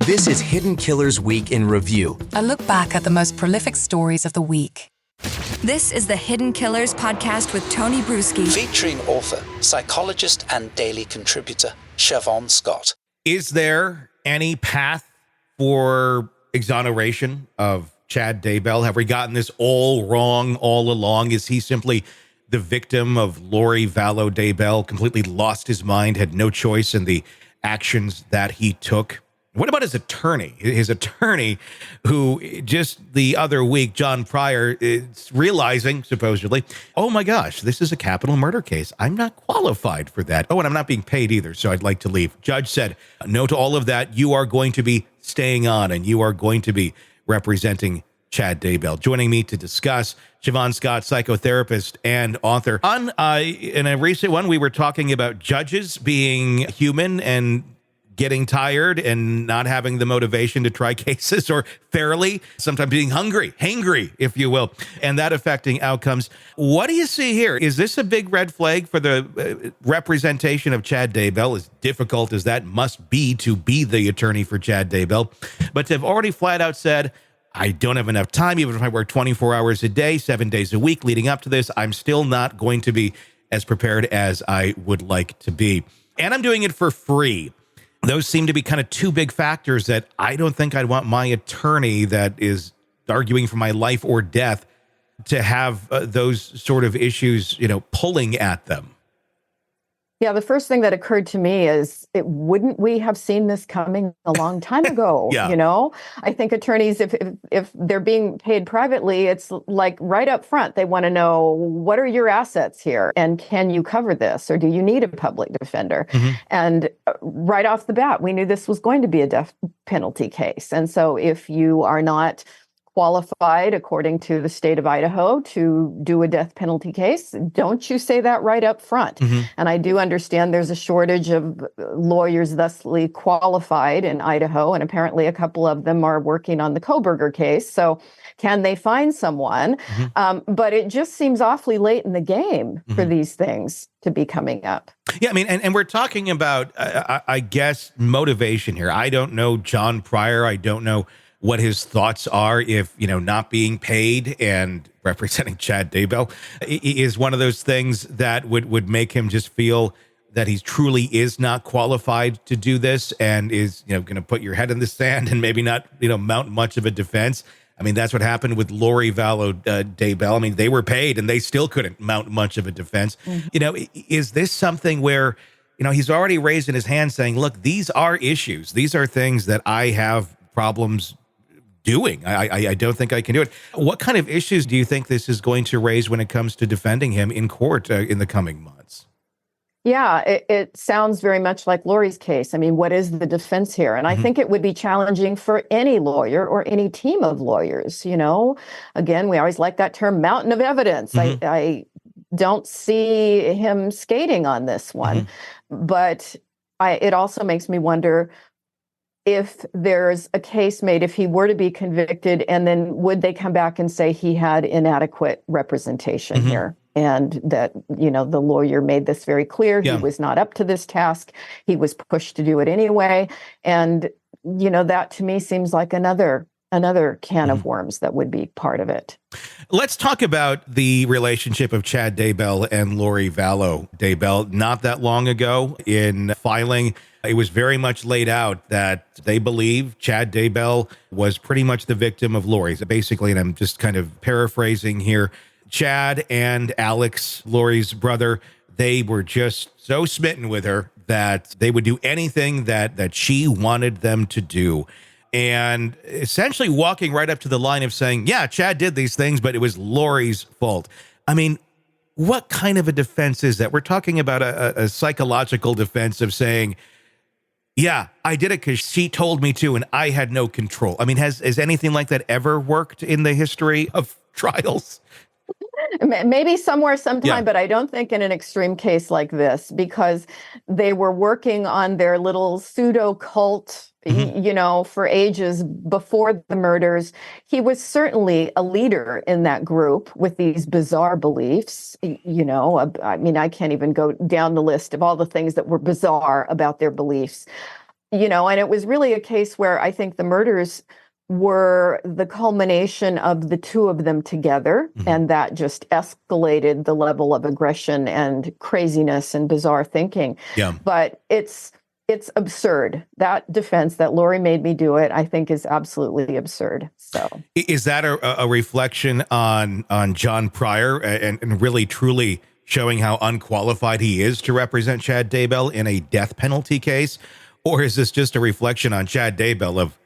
This is Hidden Killers Week in Review. A look back at the most prolific stories of the week. This is the Hidden Killers podcast with Tony Brueski. Featuring author, psychologist, and daily contributor, Siobhan Scott. Is there any path for exoneration of Chad Daybell? Have we gotten this all wrong all along? Is he simply the victim of Lori Vallow Daybell, completely lost his mind, had no choice in the actions that he took? What about his attorney? His attorney, who just the other week, John Pryor, is realizing, supposedly, oh my gosh, this is a capital murder case. I'm not qualified for that. Oh, and I'm not being paid either, so I'd like to leave. Judge said, no to all of that. You are going to be staying on, and you are going to be representing Chad Daybell. Joining me to discuss, Siobhan Scott, psychotherapist and author. In a recent one, we were talking about judges being human and getting tired and not having the motivation to try cases, or fairly, sometimes being hangry, if you will, and that affecting outcomes. What do you see here? Is this a big red flag for the representation of Chad Daybell, as difficult as that must be to be the attorney for Chad Daybell? But to have already flat out said, I don't have enough time, even if I work 24 hours a day, 7 days a week leading up to this, I'm still not going to be as prepared as I would like to be. And I'm doing it for free. Those seem to be kind of two big factors that I don't think I'd want my attorney that is arguing for my life or death to have those sort of issues, pulling at them. Yeah, the first thing that occurred to me is, wouldn't we have seen this coming a long time ago? Yeah. I think attorneys, if they're being paid privately, it's like right up front, they want to know, what are your assets here? And can you cover this? Or do you need a public defender? Mm-hmm. And right off the bat, we knew this was going to be a death penalty case. And so if you are not qualified, according to the state of Idaho, to do a death penalty case, don't you say that right up front? Mm-hmm. And I do understand there's a shortage of lawyers thusly qualified in Idaho, and apparently a couple of them are working on the Koberger case. So can they find someone? Mm-hmm. But it just seems awfully late in the game mm-hmm. for these things to be coming up. Yeah, I mean, and we're talking about, I guess, motivation here. I don't know John Pryor. I don't know what his thoughts are if, not being paid and representing Chad Daybell is one of those things that would make him just feel that he truly is not qualified to do this and is, going to put your head in the sand and maybe not, mount much of a defense. I mean, that's what happened with Lori Vallow Daybell. I mean, they were paid and they still couldn't mount much of a defense. Mm-hmm. Is this something where, he's already raising his hand saying, look, these are issues. These are things that I have problems doing. I don't think I can do it. What kind of issues do you think this is going to raise when it comes to defending him in court in the coming months? Yeah, it sounds very much like Lori's case. I mean, what is the defense here? And I think it would be challenging for any lawyer or any team of lawyers. Again, we always like that term, mountain of evidence. Mm-hmm. I don't see him skating on this one, but it also makes me wonder, if there's a case made, if he were to be convicted, and then would they come back and say he had inadequate representation here? And that, the lawyer made this very clear. Yeah. He was not up to this task. He was pushed to do it anyway. And, that to me seems like another can of worms that would be part of it. Let's talk about the relationship of Chad Daybell and Lori Vallow Daybell. Not that long ago in filing, it was very much laid out that they believe Chad Daybell was pretty much the victim of Lori. So basically, and I'm just kind of paraphrasing here, Chad and Alex, Lori's brother, they were just so smitten with her that they would do anything that she wanted them to do. And essentially walking right up to the line of saying, yeah, Chad did these things, but it was Lori's fault. I mean, what kind of a defense is that? We're talking about a psychological defense of saying, yeah, I did it because she told me to, and I had no control. I mean, has anything like that ever worked in the history of trials? Maybe somewhere, sometime, but I don't think in an extreme case like this, because they were working on their little pseudo cult, for ages before the murders. He was certainly a leader in that group with these bizarre beliefs. I mean, I can't even go down the list of all the things that were bizarre about their beliefs. And it was really a case where I think the murders were the culmination of the two of them together, and that just escalated the level of aggression and craziness and bizarre thinking. Yeah. But it's absurd. That defense that Lori made me do it, I think, is absolutely absurd. So is that a reflection on John Pryor and really truly showing how unqualified he is to represent Chad Daybell in a death penalty case? Or is this just a reflection on Chad Daybell of,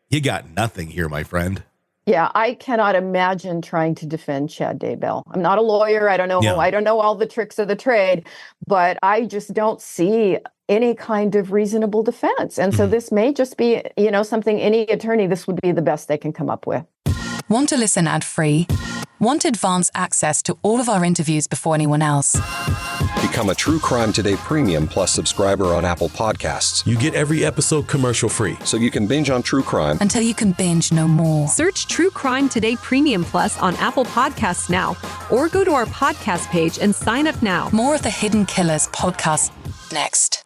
you got nothing here, my friend? Yeah, I cannot imagine trying to defend Chad Daybell. I'm not a lawyer. I don't know. Yeah. I don't know all the tricks of the trade, but I just don't see any kind of reasonable defense. And so this may just be, something any attorney, this would be the best they can come up with. Want to listen ad-free? Want advance access to all of our interviews before anyone else? Become a True Crime Today Premium Plus subscriber on Apple Podcasts. You get every episode commercial-free. So you can binge on true crime Until you can binge no more. Search True Crime Today Premium Plus on Apple Podcasts now, or go to our podcast page and sign up now. More of the Hidden Killers podcast next.